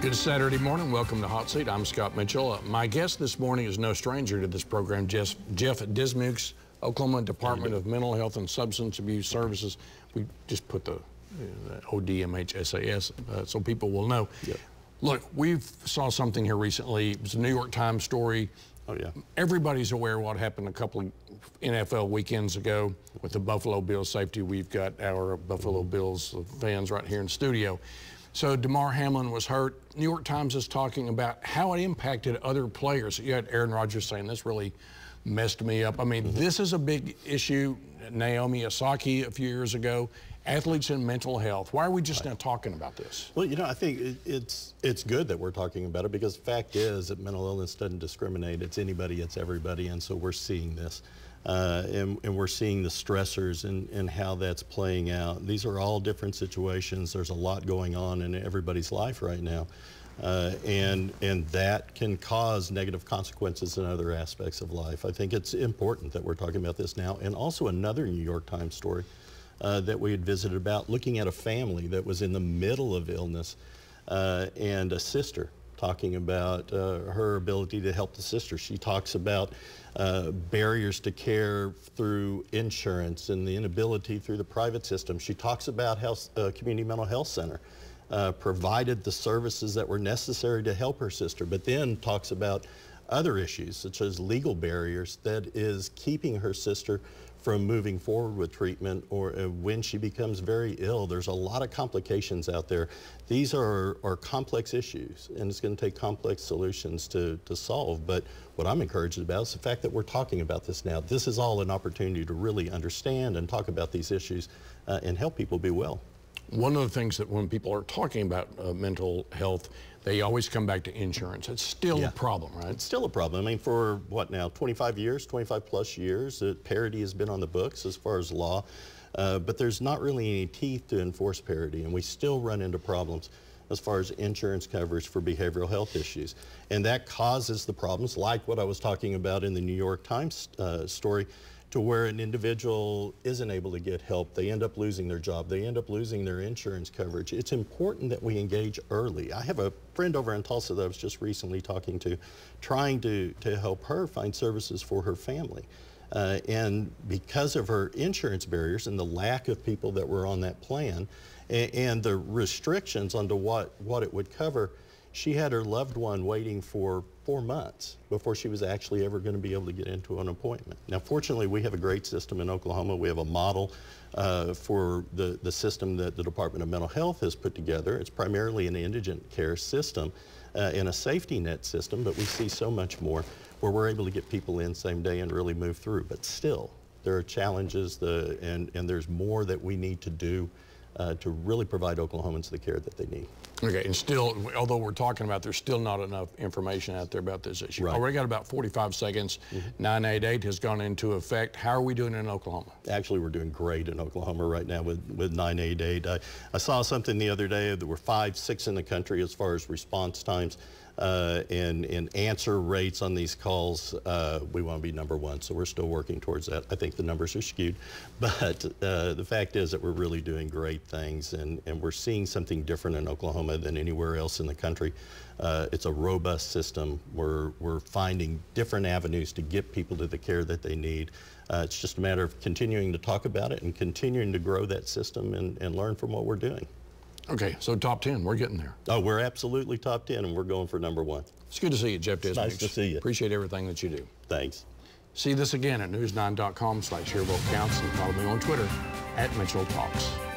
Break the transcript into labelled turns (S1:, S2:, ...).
S1: Good Saturday morning. Welcome to Hot Seat. I'm Scott Mitchell. My guest this morning is no stranger to this program, Jeff Dismukes, Oklahoma Department of Mental Health and Substance Abuse Services. We just put the ODMHSAS so people will know. Yep. Look, we saw something here recently. It was a New York Times story.
S2: Oh, yeah.
S1: Everybody's aware of what happened a couple of NFL weekends ago with the Buffalo Bills safety. We've got our Buffalo Bills fans right here in studio. So Damar Hamlin was hurt. New York Times is talking about how it impacted other players. You had Aaron Rodgers saying this really messed me up. I mean, this is a big issue. Naomi Osaka a few years ago. Athletes and mental health. Why are we just now talking about this?
S2: Well, you know, I think it's good that we're talking about it, because the fact is that mental illness doesn't discriminate. It's anybody, it's everybody, and so we're seeing this. And we're seeing the stressors and how that's playing out. These are all different situations. There's a lot going on in everybody's life right now. And that can cause negative consequences in other aspects of life. I think it's important that we're talking about this now. And also another New York Times story that we had visited about, looking at a family that was in the middle of illness and a sister talking about her ability to help the sister. She talks about barriers to care through insurance and the inability through the private system. She talks about how Community Mental Health Center provided the services that were necessary to help her sister, but then talks about other issues such as legal barriers that is keeping her sister from moving forward with treatment, or when she becomes very ill. There's a lot of complications out there. These are complex issues, and it's going to take complex solutions to solve. But what I'm encouraged about is the fact that we're talking about this now. This is all an opportunity to really understand and talk about these issues and help people be well.
S1: One of the things that when people are talking about mental health, they always come back to insurance. It's still a problem, right?
S2: It's still a problem. I mean, for what now, 25 years, 25 plus years, parity has been on the books as far as law, but there's not really any teeth to enforce parity, and we still run into problems as far as insurance coverage for behavioral health issues. And that causes the problems like what I was talking about in the New York Times story, to where an individual isn't able to get help. They end up losing their job. They end up losing their insurance coverage. It's important that we engage early. I have a friend over in Tulsa that I was just recently talking to, trying to help her find services for her family. And because of her insurance barriers and the lack of people that were on that plan and the restrictions onto what it would cover, she had her loved one waiting for 4 months before she was actually ever going to be able to get into an appointment. Now, fortunately, we have a great system in Oklahoma. We have a model for the system that the Department of Mental Health has put together. It's primarily an indigent care system and a safety net system, but we see so much more where we're able to get people in same day and really move through. But still, there are challenges and there's more that we need to do to really provide Oklahomans the care that they need.
S1: Okay, and still, although we're talking about, there's still not enough information out there about this issue.
S2: Right.
S1: Already got about 45 seconds. 988 has gone into effect. How are we doing in Oklahoma?
S2: Actually, we're doing great in Oklahoma right now with 988. I saw something the other day. There were 5, 6 in the country as far as response times and answer rates on these calls. We want to be #1, so we're still working towards that. I think the numbers are skewed, but the fact is that we're really doing great things, and we're seeing something different in Oklahoma than anywhere else in the country. It's a robust system. We're finding different avenues to get people to the care that they need. It's just a matter of continuing to talk about it and continuing to grow that system and learn from what we're doing.
S1: Okay, so top 10, we're getting there.
S2: Oh, we're absolutely top 10, and we're going for #1.
S1: It's good to see you, Jeff Dismukes.
S2: Nice to see you.
S1: Appreciate everything that you do.
S2: Thanks.
S1: See this again at news9.com/hearwhatcounts, and follow me on Twitter @MitchellTalks.